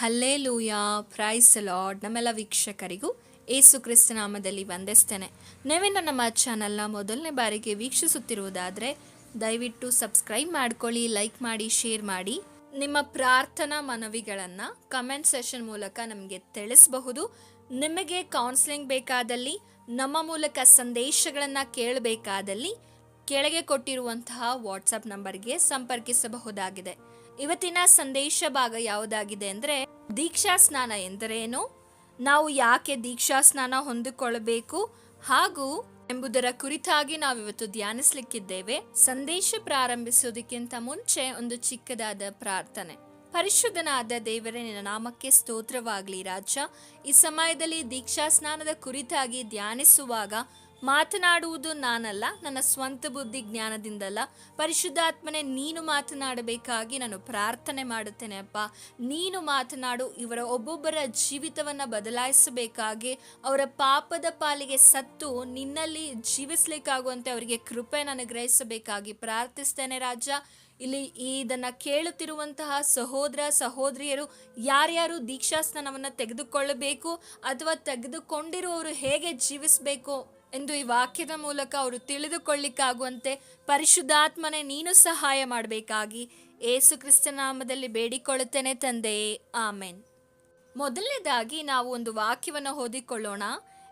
Hallelujah, price lord. ನಮ್ಮೆಲ್ಲ ವೀಕ್ಷಕರಿಗೂ ಏಸು ಕ್ರಿಸ್ತ ನಾಮದಲ್ಲಿ ವಂದಿಸ್ತೇನೆ. ನೀವೇನು ನಮ್ಮ ಚಾನಲ್ನ ಮೊದಲನೇ ಬಾರಿಗೆ ವೀಕ್ಷಿಸುತ್ತಿರುವುದಾದರೆ ದಯವಿಟ್ಟು ಸಬ್ಸ್ಕ್ರೈಬ್ ಮಾಡ್ಕೊಳ್ಳಿ, ಲೈಕ್ ಮಾಡಿ, ಶೇರ್ ಮಾಡಿ. ನಿಮ್ಮ ಪ್ರಾರ್ಥನಾ ಮನವಿಗಳನ್ನು ಕಮೆಂಟ್ ಸೆಷನ್ ಮೂಲಕ ನಮಗೆ ತಿಳಿಸಬಹುದು. ನಿಮಗೆ ಕೌನ್ಸಿಲಿಂಗ್ ಬೇಕಾದಲ್ಲಿ, ನಮ್ಮ ಮೂಲಕ ಸಂದೇಶಗಳನ್ನು ಕೇಳಬೇಕಾದಲ್ಲಿ ಕೆಳಗೆ ಕೊಟ್ಟಿರುವಂತಹ ವಾಟ್ಸಪ್ ನಂಬರ್ಗೆ ಸಂಪರ್ಕಿಸಬಹುದಾಗಿದೆ. ಇವತ್ತಿನ ಸಂದೇಶ ಭಾಗ ಯಾವುದಾಗಿದೆ ಅಂದರೆ, ದೀಕ್ಷಾ ಸ್ನಾನ ಎಂದರೇನು, ನಾವು ಯಾಕೆ ದೀಕ್ಷಾ ಸ್ನಾನ ಹೊಂದಿಕೊಳ್ಳಬೇಕು ಹಾಗೂ ಎಂಬುದರ ಕುರಿತಾಗಿ ನಾವಿವತ್ತು ಧ್ಯಾನಿಸಲಿಕ್ಕಿದ್ದೇವೆ. ಸಂದೇಶ ಪ್ರಾರಂಭಿಸೋದಕ್ಕಿಂತ ಮುಂಚೆ ಒಂದು ಚಿಕ್ಕದಾದ ಪ್ರಾರ್ಥನೆ. ಪರಿಶುದ್ಧನಾದ ದೇವರೇ, ನಿನ್ನ ನಾಮಕ್ಕೆ ಸ್ತೋತ್ರವಾಗಲಿ ರಾಜ. ಈ ಸಮಯದಲ್ಲಿ ದೀಕ್ಷಾ ಸ್ನಾನದ ಕುರಿತಾಗಿ ಧ್ಯಾನಿಸುವಾಗ ಮಾತನಾಡುವುದು ನಾನಲ್ಲ, ನನ್ನ ಸ್ವಂತ ಬುದ್ಧಿ ಜ್ಞಾನದಿಂದಲ್ಲ. ಪರಿಶುದ್ಧಾತ್ಮನೆ, ನೀನು ಮಾತನಾಡಬೇಕಾಗಿ ನಾನು ಪ್ರಾರ್ಥನೆ ಮಾಡುತ್ತೇನೆ ಅಪ್ಪ. ನೀನು ಮಾತನಾಡು. ಇವರ ಒಬ್ಬೊಬ್ಬರ ಜೀವಿತವನ್ನು ಬದಲಾಯಿಸಬೇಕಾಗಿ, ಅವರ ಪಾಪದ ಪಾಲಿಗೆ ಸತ್ತು ನಿನ್ನಲ್ಲಿ ಜೀವಿಸ್ಲಿಕ್ಕಾಗುವಂತೆ ಅವರಿಗೆ ಕೃಪೆ ಅನುಗ್ರಹಿಸಬೇಕಾಗಿ ಪ್ರಾರ್ಥಿಸ್ತೇನೆ ರಾಜ. ಇಲ್ಲಿ ಇದನ್ನು ಕೇಳುತ್ತಿರುವಂತಹ ಸಹೋದರ ಸಹೋದರಿಯರು ಯಾರ್ಯಾರು ದೀಕ್ಷಾ ಸ್ನಾನವನ್ನು ತೆಗೆದುಕೊಳ್ಳಬೇಕು ಅಥವಾ ತೆಗೆದುಕೊಂಡಿರುವವರು ಹೇಗೆ ಜೀವಿಸಬೇಕು ಎಂದು ಈ ವಾಕ್ಯದ ಮೂಲಕ ಅವರು ತಿಳಿದುಕೊಳ್ಳಿಕ್ಕಾಗುವಂತೆ ಪರಿಶುದ್ಧಾತ್ಮನೆ ನೀನು ಸಹಾಯ ಮಾಡಬೇಕಾಗಿ ಏಸು ಕ್ರಿಸ್ತ ನಾಮದಲ್ಲಿ ಬೇಡಿಕೊಳ್ಳುತ್ತೇನೆ ತಂದೆಯೇ, ಆಮೆನ್. ಮೊದಲನೇದಾಗಿ ನಾವು ಒಂದು ವಾಕ್ಯವನ್ನು ಓದಿಕೊಳ್ಳೋಣ.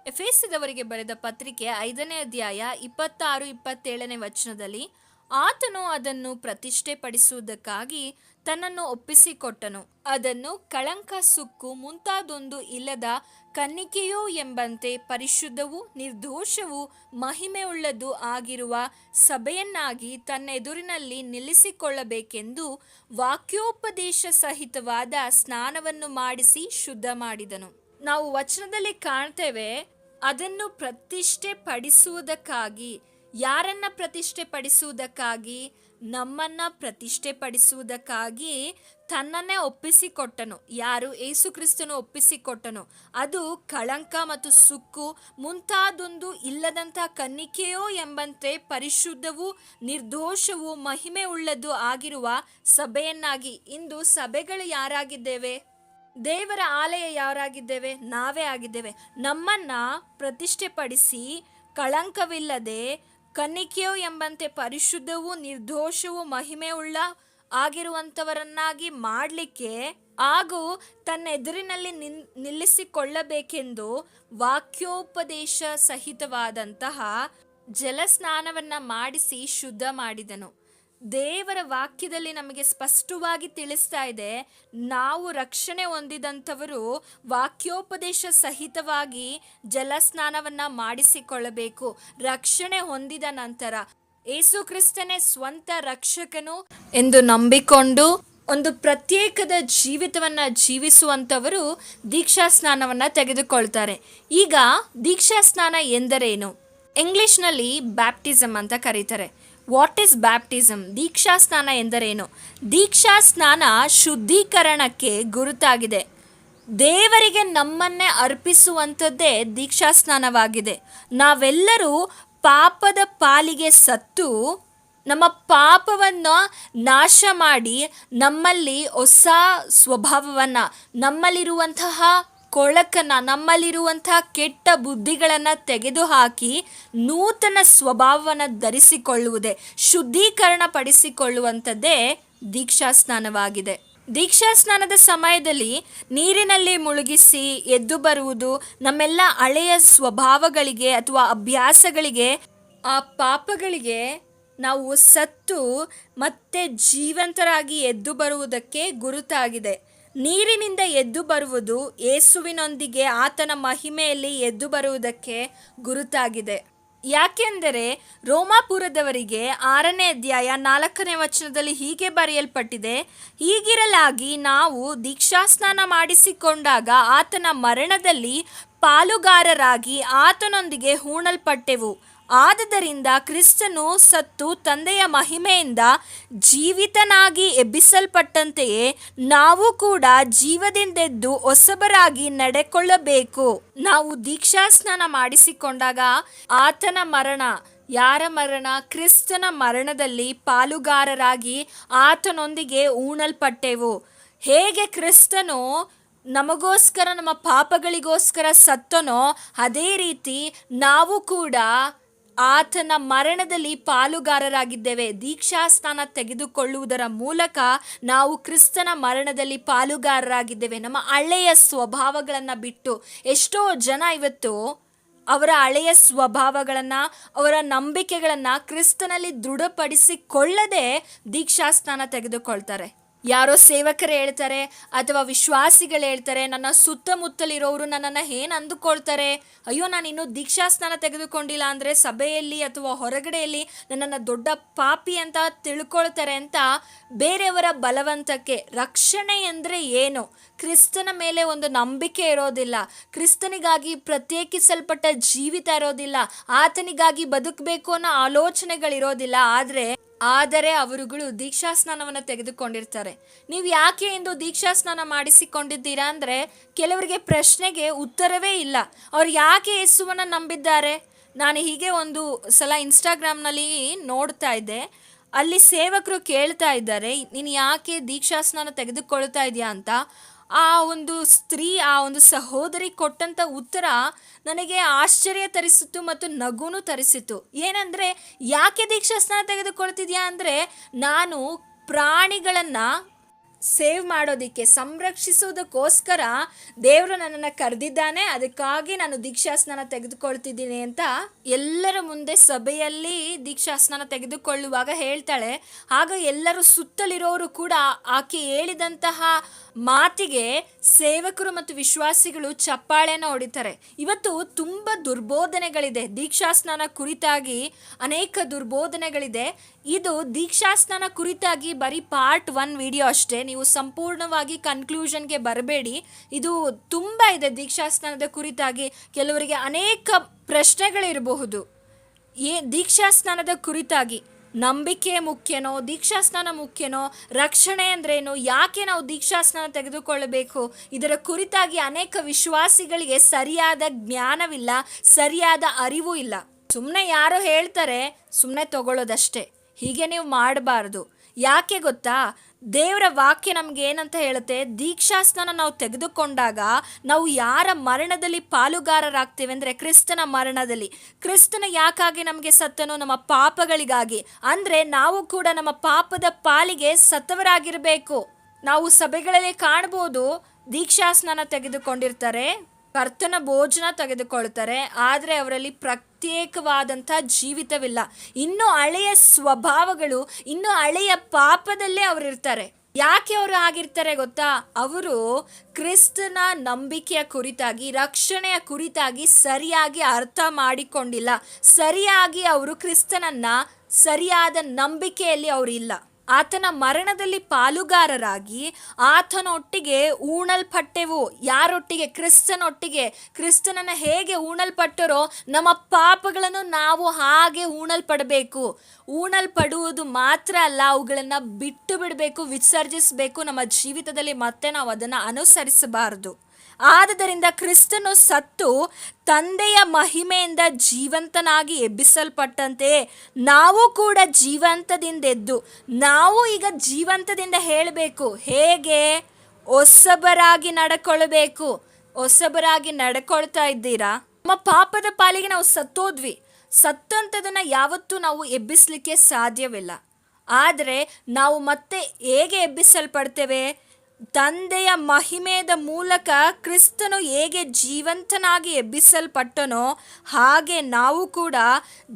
ಎಫೆಸದವರಿಗೆ ಬರೆದ ಪತ್ರಿಕೆ 5ನೇ ಅಧ್ಯಾಯ 26-27 ವಚನದಲ್ಲಿ, ಆತನು ಅದನ್ನು ಪ್ರತಿಷ್ಠೆ ಪಡಿಸುವುದಕ್ಕಾಗಿ ತನ್ನನ್ನು ಒಪ್ಪಿಸಿಕೊಟ್ಟನು. ಅದನ್ನು ಕಳಂಕ, ಸುಕ್ಕು ಮುಂತಾದೊಂದು ಇಲ್ಲದ ಕನ್ನಿಕೆಯೋ ಎಂಬಂತೆ ಪರಿಶುದ್ಧವೂ ನಿರ್ದೋಷವೂ ಮಹಿಮೆಯುಳ್ಳದ್ದು ಆಗಿರುವ ಸಭೆಯನ್ನಾಗಿ ತನ್ನೆದುರಿನಲ್ಲಿ ನಿಲ್ಲಿಸಿಕೊಳ್ಳಬೇಕೆಂದು ವಾಕ್ಯೋಪದೇಶ ಸಹಿತವಾದ ಸ್ನಾನವನ್ನು ಮಾಡಿಸಿ ಶುದ್ಧ ಮಾಡಿದನು. ನಾವು ವಚನದಲ್ಲಿ ಕಾಣ್ತೇವೆ, ಅದನ್ನು ಪ್ರತಿಷ್ಠೆ ಪಡಿಸುವುದಕ್ಕಾಗಿ. ಯಾರನ್ನ ಪ್ರತಿಷ್ಠೆ ಪಡಿಸುವುದಕ್ಕಾಗಿ? ನಮ್ಮನ್ನ ಪ್ರತಿಷ್ಠೆ ಪಡಿಸುವುದಕ್ಕಾಗಿ ತನ್ನನ್ನೇ ಒಪ್ಪಿಸಿಕೊಟ್ಟನು. ಯಾರು? ಏಸು ಕ್ರಿಸ್ತನು ಒಪ್ಪಿಸಿಕೊಟ್ಟನು. ಅದು ಕಳಂಕ ಮತ್ತು ಸುಕ್ಕು ಮುಂತಾದೊಂದು ಇಲ್ಲದಂಥ ಕನ್ನಿಕೆಯೋ ಎಂಬಂತೆ ಪರಿಶುದ್ಧವೂ ನಿರ್ದೋಷವೂ ಮಹಿಮೆ ಉಳ್ಳದ್ದು ಆಗಿರುವ ಸಭೆಯನ್ನಾಗಿ. ಇಂದು ಸಭೆಗಳು ಯಾರಾಗಿದ್ದೇವೆ? ದೇವರ ಆಲಯ ಯಾರಾಗಿದ್ದೇವೆ? ನಾವೇ ಆಗಿದ್ದೇವೆ. ನಮ್ಮನ್ನ ಪ್ರತಿಷ್ಠೆ ಪಡಿಸಿ ಕಳಂಕವಿಲ್ಲದೆ ಕನ್ನಿಕೆಯೋ ಎಂಬಂತೆ ಪರಿಶುದ್ಧವೂ ನಿರ್ದೋಷವೂ ಮಹಿಮೆಯುಳ್ಳ ಆಗಿರುವಂಥವರನ್ನಾಗಿ ಮಾಡಲಿಕ್ಕೆ ಹಾಗೂ ತನ್ನ ಎದುರಿನಲ್ಲಿ ನಿಲ್ಲಿಸಿಕೊಳ್ಳಬೇಕೆಂದು ವಾಕ್ಯೋಪದೇಶ ಸಹಿತವಾದಂತಹ ಜಲಸ್ನಾನವನ್ನು ಮಾಡಿಸಿ ಶುದ್ಧ ಮಾಡಿದನು. ದೇವರ ವಾಕ್ಯದಲ್ಲಿ ನಮಗೆ ಸ್ಪಷ್ಟವಾಗಿ ತಿಳಿಸ್ತಾ ಇದೆ, ನಾವು ರಕ್ಷಣೆ ಹೊಂದಿದಂಥವರು ವಾಕ್ಯೋಪದೇಶ ಸಹಿತವಾಗಿ ಜಲಸ್ನಾನವನ್ನು ಮಾಡಿಸಿಕೊಳ್ಳಬೇಕು. ರಕ್ಷಣೆ ಹೊಂದಿದ ನಂತರ ಏಸು ಕ್ರಿಸ್ತನೇ ಸ್ವಂತ ರಕ್ಷಕನು ಎಂದು ನಂಬಿಕೊಂಡು ಒಂದು ಪ್ರತ್ಯೇಕದ ಜೀವಿತವನ್ನು ಜೀವಿಸುವಂಥವರು ದೀಕ್ಷಾ ಸ್ನಾನವನ್ನು ತೆಗೆದುಕೊಳ್ತಾರೆ. ಈಗ ದೀಕ್ಷಾ ಸ್ನಾನ ಎಂದರೇನು? ಇಂಗ್ಲಿಷ್ನಲ್ಲಿ ಬ್ಯಾಪ್ಟಿಸಮ್ ಅಂತ ಕರೀತಾರೆ. What is baptism? ದೀಕ್ಷಾ ಸ್ನಾನ ಎಂದರೇನು? ದೀಕ್ಷಾ ಸ್ನಾನ ಶುದ್ಧೀಕರಣಕ್ಕೆ ಗುರುತಾಗಿದೆ. ದೇವರಿಗೆ ನಮ್ಮನ್ನೇ ಅರ್ಪಿಸುವಂಥದ್ದೇ ದೀಕ್ಷಾ ಸ್ನಾನವಾಗಿದೆ. ನಾವೆಲ್ಲರೂ ಪಾಪದ ಪಾಲಿಗೆ ಸತ್ತು ನಮ್ಮ ಪಾಪವನ್ನು ನಾಶ ಮಾಡಿ ನಮ್ಮಲ್ಲಿ ಹೊಸ ಸ್ವಭಾವವನ್ನು, ನಮ್ಮಲ್ಲಿರುವಂತಹ ಕೊಳಕನ್ನು, ನಮ್ಮಲ್ಲಿರುವಂತಹ ಕೆಟ್ಟ ಬುದ್ಧಿಗಳನ್ನು ತೆಗೆದುಹಾಕಿ ನೂತನ ಸ್ವಭಾವವನ್ನು ಧರಿಸಿಕೊಳ್ಳುವುದೇ, ಶುದ್ಧೀಕರಣ ಪಡಿಸಿಕೊಳ್ಳುವಂಥದ್ದೇ ದೀಕ್ಷಾ ಸ್ನಾನವಾಗಿದೆ. ದೀಕ್ಷಾ ಸ್ನಾನದ ಸಮಯದಲ್ಲಿ ನೀರಿನಲ್ಲಿ ಮುಳುಗಿಸಿ ಎದ್ದು ಬರುವುದು ನಮ್ಮೆಲ್ಲ ಹಳೆಯ ಸ್ವಭಾವಗಳಿಗೆ ಅಥವಾ ಅಭ್ಯಾಸಗಳಿಗೆ, ಆ ಪಾಪಗಳಿಗೆ ನಾವು ಸತ್ತು ಮತ್ತೆ ಜೀವಂತರಾಗಿ ಎದ್ದು ಬರುವುದಕ್ಕೆ ಗುರುತಾಗಿದೆ. ನೀರಿನಿಂದ ಎದ್ದು ಬರುವುದು ಯೇಸುವಿನೊಂದಿಗೆ ಆತನ ಮಹಿಮೆಯಲ್ಲಿ ಎದ್ದು ಬರುವುದಕ್ಕೆ ಗುರುತಾಗಿದೆ. ಯಾಕೆಂದರೆ ರೋಮಾಪುರದವರಿಗೆ 6ನೇ ಅಧ್ಯಾಯ 4ನೇ ವಚನದಲ್ಲಿ ಹೀಗೆ ಬರೆಯಲ್ಪಟ್ಟಿದೆ, ಹೀಗಿರಲಾಗಿ ನಾವು ದೀಕ್ಷಾಸ್ನಾನ ಮಾಡಿಸಿಕೊಂಡಾಗ ಆತನ ಮರಣದಲ್ಲಿ ಪಾಲುಗಾರರಾಗಿ ಆತನೊಂದಿಗೆ ಹೂಣಲ್ಪಟ್ಟೆವು. ಆದುದರಿಂದ ಕ್ರಿಸ್ತನು ಸತ್ತು ತಂದೆಯ ಮಹಿಮೆಯಿಂದ ಜೀವಿತನಾಗಿ ಎಬ್ಬಿಸಲ್ಪಟ್ಟಂತೆಯೇ ನಾವು ಕೂಡ ಜೀವದಿಂದೆದ್ದು ಹೊಸಬರಾಗಿ ನಡೆಕೊಳ್ಳಬೇಕು. ನಾವು ದೀಕ್ಷಾಸ್ನಾನ ಮಾಡಿಸಿಕೊಂಡಾಗ ಆತನ ಮರಣ, ಯಾರ ಮರಣ? ಕ್ರಿಸ್ತನ ಮರಣದಲ್ಲಿ ಪಾಲುಗಾರರಾಗಿ ಆತನೊಂದಿಗೆ ಹೂಣಲ್ಪಟ್ಟೆವು. ಹೇಗೆ ಕ್ರಿಸ್ತನು ನಮಗೋಸ್ಕರ ನಮ್ಮ ಪಾಪಗಳಿಗೋಸ್ಕರ ಸತ್ತನೋ ಅದೇ ರೀತಿ ನಾವು ಕೂಡ ಆತನ ಮರಣದಲ್ಲಿ ಪಾಲುಗಾರರಾಗಿದ್ದೇವೆ. ದೀಕ್ಷಾಸ್ನಾನ ತೆಗೆದುಕೊಳ್ಳುವುದರ ಮೂಲಕ ನಾವು ಕ್ರಿಸ್ತನ ಮರಣದಲ್ಲಿ ಪಾಲುಗಾರರಾಗಿದ್ದೇವೆ. ನಮ್ಮ ಹಳೆಯ ಸ್ವಭಾವಗಳನ್ನು ಬಿಟ್ಟು ಎಷ್ಟೋ ಜನ ಇವತ್ತು ಅವರ ಹಳೆಯ ಸ್ವಭಾವಗಳನ್ನು, ಅವರ ನಂಬಿಕೆಗಳನ್ನು ಕ್ರಿಸ್ತನಲ್ಲಿ ದೃಢಪಡಿಸಿಕೊಳ್ಳದೆ ದೀಕ್ಷಾಸ್ನಾನ ತೆಗೆದುಕೊಳ್ತಾರೆ. ಯಾರೋ ಸೇವಕರು ಹೇಳ್ತಾರೆ ಅಥವಾ ವಿಶ್ವಾಸಿಗಳು ಹೇಳ್ತಾರೆ, ನನ್ನ ಸುತ್ತಮುತ್ತಲಿರೋರು ನನ್ನನ್ನು ಏನು ಅಂದುಕೊಳ್ತಾರೆ, ಅಯ್ಯೋ ನಾನು ಇನ್ನೂ ದೀಕ್ಷಾಸ್ನಾನ ತೆಗೆದುಕೊಂಡಿಲ್ಲ ಅಂದರೆ ಸಭೆಯಲ್ಲಿ ಅಥವಾ ಹೊರಗಡೆಯಲ್ಲಿ ನನ್ನನ್ನು ದೊಡ್ಡ ಪಾಪಿ ಅಂತ ತಿಳ್ಕೊಳ್ತಾರೆ ಅಂತ ಬೇರೆಯವರ ಬಲವಂತಕ್ಕೆ. ರಕ್ಷಣೆ ಅಂದರೆ ಏನು? ಕ್ರಿಸ್ತನ ಮೇಲೆ ಒಂದು ನಂಬಿಕೆ ಇರೋದಿಲ್ಲ, ಕ್ರಿಸ್ತನಿಗಾಗಿ ಪ್ರತ್ಯೇಕಿಸಲ್ಪಟ್ಟ ಜೀವಿತ ಇರೋದಿಲ್ಲ, ಆತನಿಗಾಗಿ ಬದುಕಬೇಕು ಅನ್ನೋ ಆಲೋಚನೆಗಳಿರೋದಿಲ್ಲ. ಆದರೆ ಅವರುಗಳು ದೀಕ್ಷಾಸ್ನಾನವನ್ನು ತೆಗೆದುಕೊಂಡಿರ್ತಾರೆ. ನೀವು ಯಾಕೆ ಎಂದು ದೀಕ್ಷಾಸ್ನಾನ ಮಾಡಿಸಿಕೊಂಡಿದ್ದೀರಾ ಅಂದರೆ ಕೆಲವರಿಗೆ ಪ್ರಶ್ನೆಗೆ ಉತ್ತರವೇ ಇಲ್ಲ. ಅವ್ರು ಯಾಕೆ ಯೇಸುವನ್ನು ನಂಬಿದ್ದಾರೆ? ನಾನು ಹೀಗೆ ಒಂದು ಸಲ ಇನ್ಸ್ಟಾಗ್ರಾಮ್ನಲ್ಲಿ ನೋಡ್ತಾ ಇದ್ದೆ. ಅಲ್ಲಿ ಸೇವಕರು ಕೇಳ್ತಾ ಇದ್ದಾರೆ, ನೀನು ಯಾಕೆ ದೀಕ್ಷಾಸ್ನಾನ ತೆಗೆದುಕೊಳ್ತಾ ಇದೆಯಾ ಅಂತ. ಆ ಒಂದು ಸ್ತ್ರೀ, ಆ ಒಂದು ಸಹೋದರಿ ಕೊಟ್ಟಂಥ ಉತ್ತರ ನನಗೆ ಆಶ್ಚರ್ಯ ತರಿಸಿತು ಮತ್ತು ನಗುನು ತರಿಸಿತು. ಏನಂದರೆ, ಯಾಕೆ ದೀಕ್ಷಾಸ್ನಾನ ತೆಗೆದುಕೊಳ್ತಿದ್ಯಾ ಅಂದರೆ, ನಾನು ಪ್ರಾಣಿಗಳನ್ನು ಸೇವ್ ಮಾಡೋದಕ್ಕೆ, ಸಂರಕ್ಷಿಸೋದಕ್ಕೋಸ್ಕರ ದೇವರು ನನ್ನನ್ನು ಕರೆದಿದ್ದಾನೆ, ಅದಕ್ಕಾಗಿ ನಾನು ದೀಕ್ಷಾಸ್ನಾನ ತೆಗೆದುಕೊಳ್ತಿದ್ದೀನಿ ಅಂತ ಎಲ್ಲರ ಮುಂದೆ ಸಭೆಯಲ್ಲಿ ದೀಕ್ಷಾಸ್ನಾನ ತೆಗೆದುಕೊಳ್ಳುವಾಗ ಹೇಳ್ತಾಳೆ. ಆಗ ಎಲ್ಲರೂ ಸುತ್ತಲಿರೋರು ಕೂಡ ಆಕೆ ಹೇಳಿದಂತಹ ಮಾತಿಗೆ ಸೇವಕರು ಮತ್ತು ವಿಶ್ವಾಸಿಗಳು ಚಪ್ಪಾಳೆನ ಹೊಡಿತಾರೆ. ಇವತ್ತು ತುಂಬ ದುರ್ಬೋಧನೆಗಳಿದೆ ದೀಕ್ಷಾಸ್ನಾನ ಕುರಿತಾಗಿ, ಅನೇಕ ದುರ್ಬೋಧನೆಗಳಿದೆ. ಇದು ದೀಕ್ಷಾಸ್ನಾನ ಕುರಿತಾಗಿ ಬರೀ ಪಾರ್ಟ್ 1 ವಿಡಿಯೋ ಅಷ್ಟೇ. ನೀವು ಸಂಪೂರ್ಣವಾಗಿ ಕನ್ಕ್ಲೂಷನ್ಗೆ ಬರಬೇಡಿ. ಇದು ತುಂಬ ಇದೆ ದೀಕ್ಷಾಸ್ನಾನದ ಕುರಿತಾಗಿ. ಕೆಲವರಿಗೆ ಅನೇಕ ಪ್ರಶ್ನೆಗಳಿರಬಹುದು. ದೀಕ್ಷಾಸ್ನಾನದ ಕುರಿತಾಗಿ ನಂಬಿಕೆ ಮುಖ್ಯನೋ, ದೀಕ್ಷಾಸ್ನಾನ ಮುಖ್ಯನೋ, ರಕ್ಷಣೆ ಅಂದ್ರೇನು, ಯಾಕೆ ನಾವು ದೀಕ್ಷಾಸ್ನಾನ ತೆಗೆದುಕೊಳ್ಳಬೇಕು, ಇದರ ಕುರಿತಾಗಿ ಅನೇಕ ವಿಶ್ವಾಸಿಗಳಿಗೆ ಸರಿಯಾದ ಜ್ಞಾನವಿಲ್ಲ, ಸರಿಯಾದ ಅರಿವು ಇಲ್ಲ. ಸುಮ್ಮನೆ ಯಾರೋ ಹೇಳ್ತಾರೆ, ಸುಮ್ಮನೆ ತಗೊಳ್ಳೋದಷ್ಟೇ. ಹೀಗೆ ನೀವು ಮಾಡಬಾರ್ದು. ಯಾಕೆ ಗೊತ್ತಾ? ದೇವರ ವಾಕ್ಯ ನಮ್ಗೆ ಏನಂತ ಹೇಳುತ್ತೆ? ದೀಕ್ಷಾಸ್ನಾನ ನಾವು ತೆಗೆದುಕೊಂಡಾಗ ನಾವು ಯಾರ ಮರಣದಲ್ಲಿ ಪಾಲುಗಾರರಾಗ್ತೇವೆ ಅಂದರೆ ಕ್ರಿಸ್ತನ ಮರಣದಲ್ಲಿ. ಕ್ರಿಸ್ತನ ಯಾಕಾಗಿ ನಮಗೆ ಸತ್ತನೋ? ನಮ್ಮ ಪಾಪಗಳಿಗಾಗಿ. ಅಂದರೆ ನಾವು ಕೂಡ ನಮ್ಮ ಪಾಪದ ಪಾಲಿಗೆ ಸತ್ತವರಾಗಿರಬೇಕು. ನಾವು ಸಭೆಗಳಲ್ಲಿ ಕಾಣ್ಬೋದು, ದೀಕ್ಷಾಸ್ನಾನ ತೆಗೆದುಕೊಂಡಿರ್ತಾರೆ, ಕರ್ತನ ಭೋಜನ ತೆಗೆದುಕೊಳ್ತಾರೆ, ಆದರೆ ಅವರಲ್ಲಿ ಪ್ರತ್ಯೇಕವಾದಂಥ ಜೀವಿತವಿಲ್ಲ. ಇನ್ನೂ ಹಳೆಯ ಸ್ವಭಾವಗಳು, ಇನ್ನೂ ಹಳೆಯ ಪಾಪದಲ್ಲೇ ಅವರಿರ್ತಾರೆ. ಯಾಕೆ ಅವರು ಆಗಿರ್ತಾರೆ ಗೊತ್ತಾ? ಅವರು ಕ್ರಿಸ್ತನ ನಂಬಿಕೆಯ ಕುರಿತಾಗಿ, ರಕ್ಷಣೆಯ ಕುರಿತಾಗಿ ಸರಿಯಾಗಿ ಅರ್ಥ ಮಾಡಿಕೊಂಡಿಲ್ಲ. ಸರಿಯಾಗಿ ಅವರು ಕ್ರಿಸ್ತನನ್ನ ಸರಿಯಾದ ನಂಬಿಕೆಯಲ್ಲಿ ಅವರಿಲ್ಲ. ಆತನ ಮರಣದಲ್ಲಿ ಪಾಲುಗಾರರಾಗಿ ಆತನೊಟ್ಟಿಗೆ ಉಣಲ್ಪಟ್ಟೆವು. ಯಾರೊಟ್ಟಿಗೆ? ಕ್ರಿಸ್ತನೊಟ್ಟಿಗೆ. ಕ್ರಿಸ್ತನನ್ನು ಹೇಗೆ ಉಣಲ್ಪಟ್ಟರೋ ನಮ್ಮ ಪಾಪಗಳನ್ನು ನಾವು ಹಾಗೆ ಉಣಲ್ಪಡಬೇಕು. ಉಣಲ್ಪಡುವುದು ಮಾತ್ರ ಅಲ್ಲ, ಅವುಗಳನ್ನು ಬಿಟ್ಟು ಬಿಡಬೇಕು, ವಿಸರ್ಜಿಸಬೇಕು. ನಮ್ಮ ಜೀವಿತದಲ್ಲಿ ಮತ್ತೆ ನಾವು ಅದನ್ನು ಅನುಸರಿಸಬಾರದು. ಆದುದರಿಂದ ಕ್ರಿಸ್ತನು ಸತ್ತು ತಂದೆಯ ಮಹಿಮೆಯಿಂದ ಜೀವಂತನಾಗಿ ಎಬ್ಬಿಸಲ್ಪಟ್ಟಂತೆ ನಾವು ಕೂಡ ಜೀವಂತದಿಂದೆದ್ದು ನಾವು ಈಗ ಜೀವಂತದಿಂದ ಹೇಳಬೇಕು. ಹೇಗೆ? ಹೊಸಬರಾಗಿ ನಡ್ಕೊಳ್ಬೇಕು. ಹೊಸಬರಾಗಿ ನಡ್ಕೊಳ್ತಾ ಇದ್ದೀರಾ? ನಮ್ಮ ಪಾಪದ ಪಾಲಿಗೆ ನಾವು ಸತ್ತೋದ್ವಿ. ಸತ್ತಂಥದನ್ನು ಯಾವತ್ತೂ ನಾವು ಎಬ್ಬಿಸಲಿಕ್ಕೆ ಸಾಧ್ಯವಿಲ್ಲ. ಆದರೆ ನಾವು ಮತ್ತೆ ಹೇಗೆ ಎಬ್ಬಿಸಲ್ಪಡ್ತೇವೆ? ತಂದೆಯ ಮಹಿಮೆಯ ಮೂಲಕ ಕ್ರಿಸ್ತನು ಹೇಗೆ ಜೀವಂತನಾಗಿ ಎಬ್ಬಿಸಲ್ಪಟ್ಟನೋ ಹಾಗೆ ನಾವು ಕೂಡ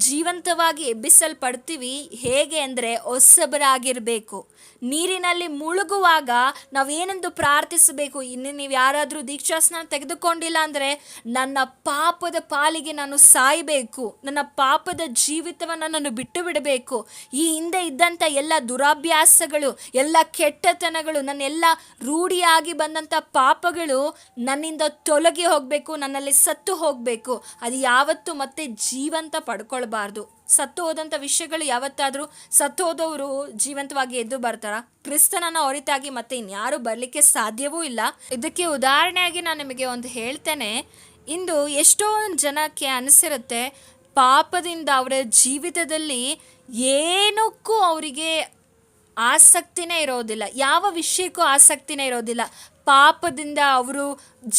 ಜೀವಂತವಾಗಿ ಎಬ್ಬಿಸಲ್ಪಡ್ತೀವಿ. ಹೇಗೆ ಅಂದರೆ ಹೊಸಬರಾಗಿರಬೇಕು. ನೀರಿನಲ್ಲಿ ಮುಳುಗುವಾಗ ನಾವೇನೆಂದು ಪ್ರಾರ್ಥಿಸಬೇಕು? ಇನ್ನು ನೀವು ಯಾರಾದರೂ ದೀಕ್ಷಾಸ್ನಾನ ತೆಗೆದುಕೊಂಡಿಲ್ಲ ಅಂದರೆ, ನನ್ನ ಪಾಪದ ಪಾಲಿಗೆ ನಾನು ಸಾಯಬೇಕು, ನನ್ನ ಪಾಪದ ಜೀವಿತವನ್ನು ನಾನು ಬಿಟ್ಟು ಬಿಡಬೇಕು, ಈ ಹಿಂದೆ ಇದ್ದಂಥ ಎಲ್ಲ ದುರಾಭ್ಯಾಸಗಳು, ಎಲ್ಲ ಕೆಟ್ಟತನಗಳು, ನನ್ನೆಲ್ಲ ರೂಢಿಯಾಗಿ ಬಂದಂಥ ಪಾಪಗಳು ನನ್ನಿಂದ ತೊಲಗಿ ಹೋಗಬೇಕು, ನನ್ನಲ್ಲಿ ಸತ್ತು ಹೋಗಬೇಕು. ಅದು ಯಾವತ್ತೂ ಮತ್ತೆ ಜೀವಂತ ಪಡ್ಕೊಳ್ಬಾರ್ದು. ಸತ್ತು ಹೋದಂಥ ವಿಷಯಗಳು ಯಾವತ್ತಾದರೂ, ಸತ್ತು ಹೋದವರು ಜೀವಂತವಾಗಿ ಎದ್ದು ಬರ್ತಾರ? ಕ್ರಿಸ್ತನನ್ನು ಹೊರತಾಗಿ ಮತ್ತೆ ಇನ್ಯಾರು ಬರಲಿಕ್ಕೆ ಸಾಧ್ಯವೂ ಇಲ್ಲ. ಇದಕ್ಕೆ ಉದಾಹರಣೆಯಾಗಿ ನಾನು ನಿಮಗೆ ಒಂದು ಹೇಳ್ತೇನೆ. ಇಂದು ಎಷ್ಟೊಂದು ಜನಕ್ಕೆ ಅನಿಸಿರುತ್ತೆ, ಪಾಪದಿಂದ ಅವರ ಜೀವಿತದಲ್ಲಿ ಏನಕ್ಕೂ ಅವರಿಗೆ ಆಸಕ್ತಿನೇ ಇರೋದಿಲ್ಲ, ಯಾವ ವಿಷಯಕ್ಕೂ ಆಸಕ್ತಿನೇ ಇರೋದಿಲ್ಲ. ಪಾಪದಿಂದ ಅವರು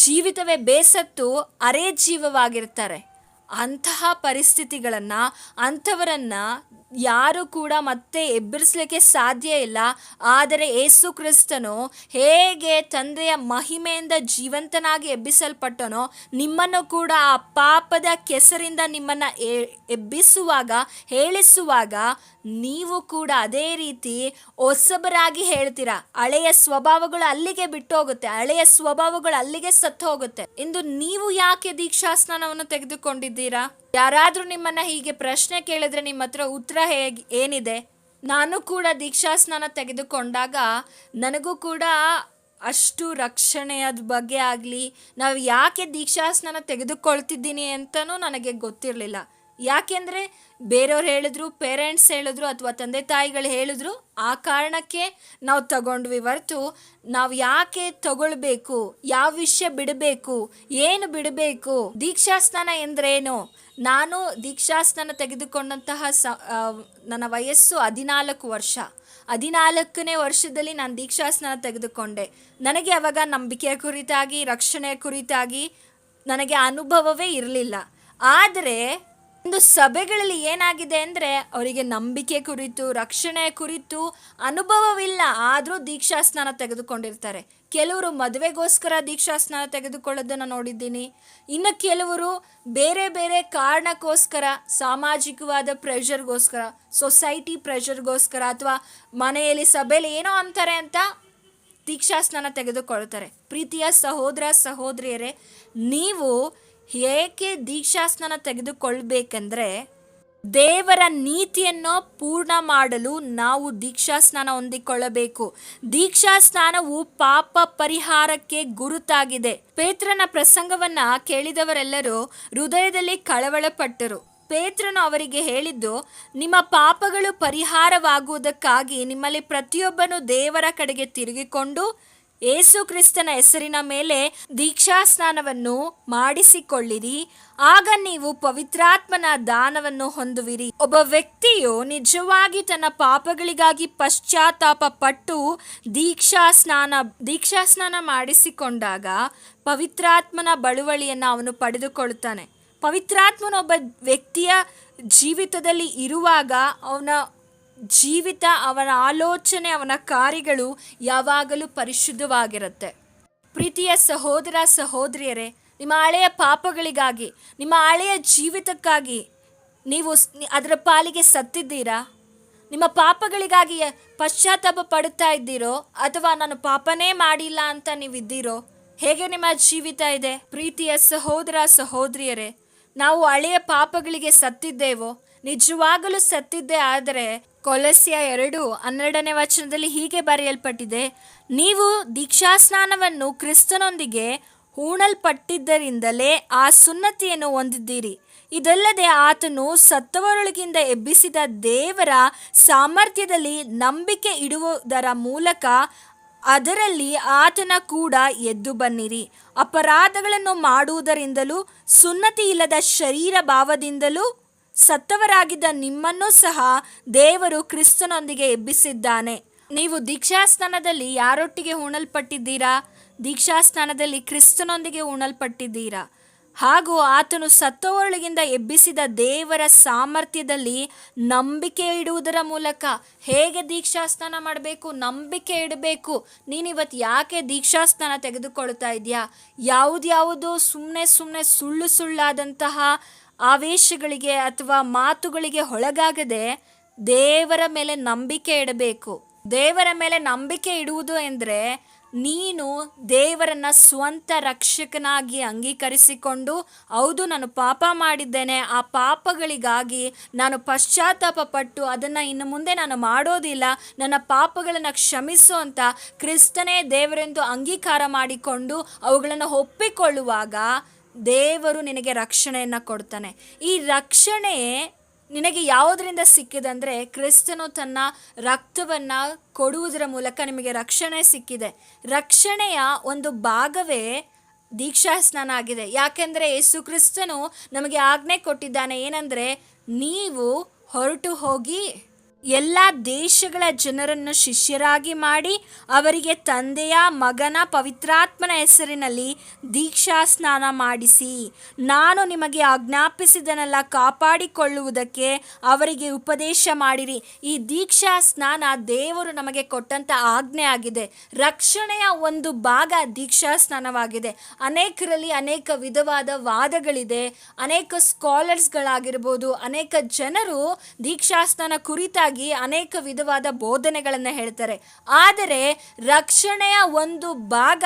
ಜೀವಿತವೇ ಬೇಸತ್ತು ಅರೆ ಜೀವವಾಗಿರ್ತಾರೆ. ಅಂತಹ ಪರಿಸ್ಥಿತಿಗಳನ್ನು, ಅಂಥವರನ್ನು ಯಾರು ಕೂಡ ಮತ್ತೆ ಎಬ್ಬರಿಸಲಿಕ್ಕೆ ಸಾಧ್ಯ ಇಲ್ಲ. ಆದರೆ ಯೇಸು ಕ್ರಿಸ್ತನು ಹೇಗೆ ತಂದೆಯ ಮಹಿಮೆಯಿಂದ ಜೀವಂತನಾಗಿ ಎಬ್ಬಿಸಲ್ಪಟ್ಟನೋ, ನಿಮ್ಮನ್ನು ಕೂಡ ಆ ಪಾಪದ ಕೆಸರಿಂದ ನಿಮ್ಮನ್ನು ಎಬ್ಬಿಸುವಾಗ, ಹೇಳಿಸುವಾಗ ನೀವು ಕೂಡ ಅದೇ ರೀತಿ ಹೊಸಬರಾಗಿ ಹೇಳ್ತೀರಾ. ಹಳೆಯ ಸ್ವಭಾವಗಳು ಅಲ್ಲಿಗೆ ಬಿಟ್ಟು ಹೋಗುತ್ತೆ, ಹಳೆಯ ಸ್ವಭಾವಗಳು ಅಲ್ಲಿಗೆ ಸತ್ತು ಹೋಗುತ್ತೆ. ಇಂದು ನೀವು ಯಾಕೆ ದೀಕ್ಷಾಸ್ನಾನವನ್ನು ತೆಗೆದುಕೊಂಡಿದ್ದೀರಾ? ಯಾರಾದ್ರೂ ನಿಮ್ಮನ್ನ ಹೀಗೆ ಪ್ರಶ್ನೆ ಕೇಳಿದ್ರೆ ನಿಮ್ಮ ಹತ್ರ ಉತ್ತರ ಏನಿದೆ? ನಾನು ಕೂಡ ದೀಕ್ಷಾಸ್ನಾನ ತೆಗೆದುಕೊಂಡಾಗ ನನಗೂ ಕೂಡ ಅಷ್ಟು ರಕ್ಷಣೆಯ ಬಗ್ಗೆ ಆಗಲಿ, ನಾವು ಯಾಕೆ ದೀಕ್ಷಾಸ್ನಾನ ತೆಗೆದುಕೊಳ್ತಿದ್ದೀನಿ ಅಂತಲೂ ನನಗೆ ಗೊತ್ತಿರಲಿಲ್ಲ. ಯಾಕೆಂದರೆ ಬೇರೆಯವ್ರು ಹೇಳಿದ್ರು, ಪೇರೆಂಟ್ಸ್ ಹೇಳಿದ್ರು, ಅಥವಾ ತಂದೆ ತಾಯಿಗಳು ಹೇಳಿದ್ರು, ಆ ಕಾರಣಕ್ಕೆ ನಾವು ತಗೊಂಡ್ವಿ ಹೊರತು ನಾವು ಯಾಕೆ ತಗೊಳ್ಬೇಕು, ಯಾವ ವಿಷಯ ಬಿಡಬೇಕು, ಏನು ಬಿಡಬೇಕು, ದೀಕ್ಷಾಸ್ನಾನ ಎಂದ್ರೇನು? ನಾನು ದೀಕ್ಷಾಸ್ನಾನ ತೆಗೆದುಕೊಂಡಂತಹ ನನ್ನ ವಯಸ್ಸು 14 ವರ್ಷ. 14ನೇ ವರ್ಷದಲ್ಲಿ ನಾನು ದೀಕ್ಷಾಸ್ನಾನ ತೆಗೆದುಕೊಂಡೆ. ನನಗೆ ಅವಾಗ ನಂಬಿಕೆಯ ಕುರಿತಾಗಿ, ರಕ್ಷಣೆಯ ಕುರಿತಾಗಿ ನನಗೆ ಅನುಭವವೇ ಇರಲಿಲ್ಲ. ಆದರೆ ಒಂದು ಸಭೆಗಳಲ್ಲಿ ಏನಾಗಿದೆ ಅಂದರೆ, ಅವರಿಗೆ ನಂಬಿಕೆ ಕುರಿತು, ರಕ್ಷಣೆಯ ಕುರಿತು ಅನುಭವವಿಲ್ಲ, ಆದರೂ ದೀಕ್ಷಾಸ್ನಾನ ತೆಗೆದುಕೊಂಡಿರ್ತಾರೆ. ಕೆಲವರು ಮದುವೆಗೋಸ್ಕರ ದೀಕ್ಷಾಸ್ನಾನ ತೆಗೆದುಕೊಳ್ಳೋದನ್ನು ನೋಡಿದ್ದೀನಿ. ಇನ್ನು ಕೆಲವರು ಬೇರೆ ಬೇರೆ ಕಾರಣಕ್ಕೋಸ್ಕರ, ಸಾಮಾಜಿಕವಾದ ಪ್ರೆಷರ್ಗೋಸ್ಕರ, ಸೊಸೈಟಿ ಪ್ರೆಷರ್ಗೋಸ್ಕರ, ಅಥವಾ ಮನೆಯಲ್ಲಿ ಸಭೆಯಲ್ಲಿ ಏನೋ ಅಂತಾರೆ ಅಂತ ದೀಕ್ಷಾಸ್ನಾನ ತೆಗೆದುಕೊಳ್ತಾರೆ. ಪ್ರೀತಿಯ ಸಹೋದರ ಸಹೋದರಿಯರೇ, ನೀವು ಏಕೆ ದೀಕ್ಷಾಸ್ನಾನ ತೆಗೆದುಕೊಳ್ಬೇಕಂದ್ರೆ, ದೇವರ ನೀತಿಯನ್ನು ಪೂರ್ಣ ಮಾಡಲು ನಾವು ದೀಕ್ಷಾಸ್ನಾನ ಹೊಂದಿಕೊಳ್ಳಬೇಕು. ದೀಕ್ಷಾಸ್ನಾನವು ಪಾಪ ಪರಿಹಾರಕ್ಕೆ ಗುರುತಾಗಿದೆ. ಪೇತ್ರನ ಪ್ರಸಂಗವನ್ನ ಕೇಳಿದವರೆಲ್ಲರೂ ಹೃದಯದಲ್ಲಿ ಕಳವಳಪಟ್ಟರು. ಪೇತ್ರನು ಅವರಿಗೆ ಹೇಳಿದ್ದು, ನಿಮ್ಮ ಪಾಪಗಳು ಪರಿಹಾರವಾಗುವುದಕ್ಕಾಗಿ ನಿಮ್ಮಲ್ಲಿ ಪ್ರತಿಯೊಬ್ಬನು ದೇವರ ಕಡೆಗೆ ತಿರುಗಿಕೊಂಡು ಯೇಸು ಕ್ರಿಸ್ತನ ಹೆಸರಿನ ಮೇಲೆ ದೀಕ್ಷಾಸ್ನಾನವನ್ನು ಮಾಡಿಸಿಕೊಳ್ಳಿರಿ, ಆಗ ನೀವು ಪವಿತ್ರಾತ್ಮನ ದಾನವನ್ನು ಹೊಂದುವಿರಿ. ಒಬ್ಬ ವ್ಯಕ್ತಿಯು ನಿಜವಾಗಿ ತನ್ನ ಪಾಪಗಳಿಗಾಗಿ ಪಶ್ಚಾತ್ತಾಪ ಪಟ್ಟು ದೀಕ್ಷಾಸ್ನಾನ ಮಾಡಿಸಿಕೊಂಡಾಗ ಪವಿತ್ರಾತ್ಮನ ಬಳುವಳಿಯನ್ನು ಅವನು ಪಡೆದುಕೊಳ್ಳುತ್ತಾನೆ. ಪವಿತ್ರಾತ್ಮನ ಒಬ್ಬ ವ್ಯಕ್ತಿಯ ಜೀವಿತದಲ್ಲಿ ಇರುವಾಗ ಅವನ ಜೀವಿತ, ಅವನ ಆಲೋಚನೆ, ಅವನ ಕಾರ್ಯಗಳು ಯಾವಾಗಲೂ ಪರಿಶುದ್ಧವಾಗಿರುತ್ತೆ. ಪ್ರೀತಿಯ ಸಹೋದರ ಸಹೋದರಿಯರೇ, ನಿಮ್ಮ ಹಳೆಯ ಪಾಪಗಳಿಗಾಗಿ, ನಿಮ್ಮ ಹಳೆಯ ಜೀವಿತಕ್ಕಾಗಿ ನೀವು ಅದರ ಪಾಲಿಗೆ ಸತ್ತಿದ್ದೀರಾ? ನಿಮ್ಮ ಪಾಪಗಳಿಗಾಗಿ ಪಶ್ಚಾತ್ತಾಪ ಪಡುತ್ತಾ ಇದ್ದೀರೋ, ಅಥವಾ ನಾನು ಪಾಪನೇ ಮಾಡಿಲ್ಲ ಅಂತ ನೀವಿದ್ದೀರೋ? ಹೇಗೆ ನಿಮ್ಮ ಜೀವಿತ ಇದೆ? ಪ್ರೀತಿಯ ಸಹೋದರ ಸಹೋದರಿಯರೇ, ನಾವು ಹಳೆಯ ಪಾಪಗಳಿಗೆ ಸತ್ತಿದ್ದೇವೋ? ನಿಜವಾಗಲೂ ಸತ್ತಿದ್ದೇ ಆದರೆ ಕೊಲಸ್ಯ 2:12 ಹೀಗೆ ಬರೆಯಲ್ಪಟ್ಟಿದೆ, ನೀವು ದೀಕ್ಷಾಸ್ನಾನವನ್ನು ಕ್ರಿಸ್ತನೊಂದಿಗೆ ಹೂಣಲ್ಪಟ್ಟಿದ್ದರಿಂದಲೇ ಆ ಸುನ್ನತಿಯನ್ನು ಹೊಂದಿದ್ದೀರಿ. ಇದಲ್ಲದೆ ಆತನು ಸತ್ತವರೊಳಗಿಂದ ಎಬ್ಬಿಸಿದ ದೇವರ ಸಾಮರ್ಥ್ಯದಲ್ಲಿ ನಂಬಿಕೆ ಇಡುವುದರ ಮೂಲಕ ಅದರಲ್ಲಿ ಆತನ ಕೂಡ ಎದ್ದು ಬನ್ನಿರಿ. ಅಪರಾಧಗಳನ್ನು ಮಾಡುವುದರಿಂದಲೂ ಸುನ್ನತಿ ಇಲ್ಲದ ಶರೀರ ಭಾವದಿಂದಲೂ ಸತ್ತವರಾಗಿದ್ದ ನಿಮ್ಮನ್ನೂ ಸಹ ದೇವರು ಕ್ರಿಸ್ತನೊಂದಿಗೆ ಎಬ್ಬಿಸಿದ್ದಾನೆ. ನೀವು ದೀಕ್ಷಾಸ್ನಾನದಲ್ಲಿ ಯಾರೊಟ್ಟಿಗೆ ಹೂಣಲ್ಪಟ್ಟಿದ್ದೀರಾ? ದೀಕ್ಷಾಸ್ನಾನದಲ್ಲಿ ಕ್ರಿಸ್ತನೊಂದಿಗೆ ಹೂಣಲ್ಪಟ್ಟಿದ್ದೀರಾ. ಹಾಗೂ ಆತನು ಸತ್ತವರೊಳಗಿಂದ ಎಬ್ಬಿಸಿದ ದೇವರ ಸಾಮರ್ಥ್ಯದಲ್ಲಿ ನಂಬಿಕೆ ಇಡುವುದರ ಮೂಲಕ. ಹೇಗೆ ದೀಕ್ಷಾಸ್ನಾನ ಮಾಡಬೇಕು? ನಂಬಿಕೆ ಇಡಬೇಕು. ನೀನಿವತ್ತು ಯಾಕೆ ದೀಕ್ಷಾಸ್ನಾನ ತೆಗೆದುಕೊಳ್ತಾ ಇದೆಯಾ? ಯಾವುದ್ಯಾವುದೋ ಸುಮ್ಮನೆ ಸುಳ್ಳಾದಂತಹ ಆವೇಶಗಳಿಗೆ ಅಥವಾ ಮಾತುಗಳಿಗೆ ಒಳಗಾಗದೆ ದೇವರ ಮೇಲೆ ನಂಬಿಕೆ ಇಡಬೇಕು. ದೇವರ ಮೇಲೆ ನಂಬಿಕೆ ಇಡುವುದು ಎಂದರೆ, ನೀನು ದೇವರನ್ನ ಸ್ವಂತ ರಕ್ಷಕನಾಗಿ ಅಂಗೀಕರಿಸಿಕೊಂಡು, ಹೌದು ನಾನು ಪಾಪ ಮಾಡಿದ್ದೇನೆ, ಆ ಪಾಪಗಳಿಗಾಗಿ ನಾನು ಪಶ್ಚಾತ್ತಾಪ ಪಟ್ಟು ಅದನ್ನು ಇನ್ನು ಮುಂದೆ ನಾನು ಮಾಡೋದಿಲ್ಲ, ನನ್ನ ಪಾಪಗಳನ್ನು ಕ್ಷಮಿಸು ಅಂತ ಕ್ರಿಸ್ತನೇ ದೇವರೆಂದು ಅಂಗೀಕಾರ ಮಾಡಿಕೊಂಡು ಅವುಗಳನ್ನು ಒಪ್ಪಿಕೊಳ್ಳುವಾಗ ದೇವರು ನಿನಗೆ ರಕ್ಷಣೆಯನ್ನು ಕೊಡ್ತಾನೆ. ಈ ರಕ್ಷಣೆ ನಿನಗೆ ಯಾವುದರಿಂದ ಸಿಕ್ಕಿದಂದರೆ, ಕ್ರಿಸ್ತನು ತನ್ನ ರಕ್ತವನ್ನು ಕೊಡುವುದರ ಮೂಲಕ ನಿಮಗೆ ರಕ್ಷಣೆ ಸಿಕ್ಕಿದೆ. ರಕ್ಷಣೆಯ ಒಂದು ಭಾಗವೇ ದೀಕ್ಷಾಸ್ನಾನ ಆಗಿದೆ. ಯಾಕೆಂದರೆ ಯೇಸು ಕ್ರಿಸ್ತನು ನಮಗೆ ಆಜ್ಞೆ ಕೊಟ್ಟಿದ್ದಾನೆ, ಏನಂದರೆ ನೀವು ಹೊರಟು ಹೋಗಿ ಎಲ್ಲ ದೇಶಗಳ ಜನರನ್ನು ಶಿಷ್ಯರಾಗಿ ಮಾಡಿ ಅವರಿಗೆ ತಂದೆಯ ಮಗನ ಪವಿತ್ರಾತ್ಮನ ಹೆಸರಿನಲ್ಲಿ ದೀಕ್ಷಾ ಸ್ನಾನ ಮಾಡಿಸಿ, ನಾನು ನಿಮಗೆ ಆಜ್ಞಾಪಿಸಿದನೆಲ್ಲ ಕಾಪಾಡಿಕೊಳ್ಳುವುದಕ್ಕೆ ಅವರಿಗೆ ಉಪದೇಶ ಮಾಡಿರಿ. ಈ ದೀಕ್ಷಾ ಸ್ನಾನ ದೇವರು ನಮಗೆ ಕೊಟ್ಟಂಥ ಆಜ್ಞೆ ಆಗಿದೆ. ರಕ್ಷಣೆಯ ಒಂದು ಭಾಗ ದೀಕ್ಷಾ ಸ್ನಾನವಾಗಿದೆ. ಅನೇಕರಲ್ಲಿ ಅನೇಕ ವಿಧವಾದ ವಾದಗಳಿದೆ. ಅನೇಕ ಸ್ಕಾಲರ್ಸ್ಗಳಾಗಿರ್ಬೋದು, ಅನೇಕ ಜನರು ದೀಕ್ಷಾ ಸ್ನಾನ ಕುರಿತಾಗಿ ಅನೇಕ ವಿಧವಾದ ಬೋಧನೆಗಳನ್ನು ಹೇಳ್ತಾರೆ. ಆದರೆ ರಕ್ಷಣೆಯ ಒಂದು ಭಾಗ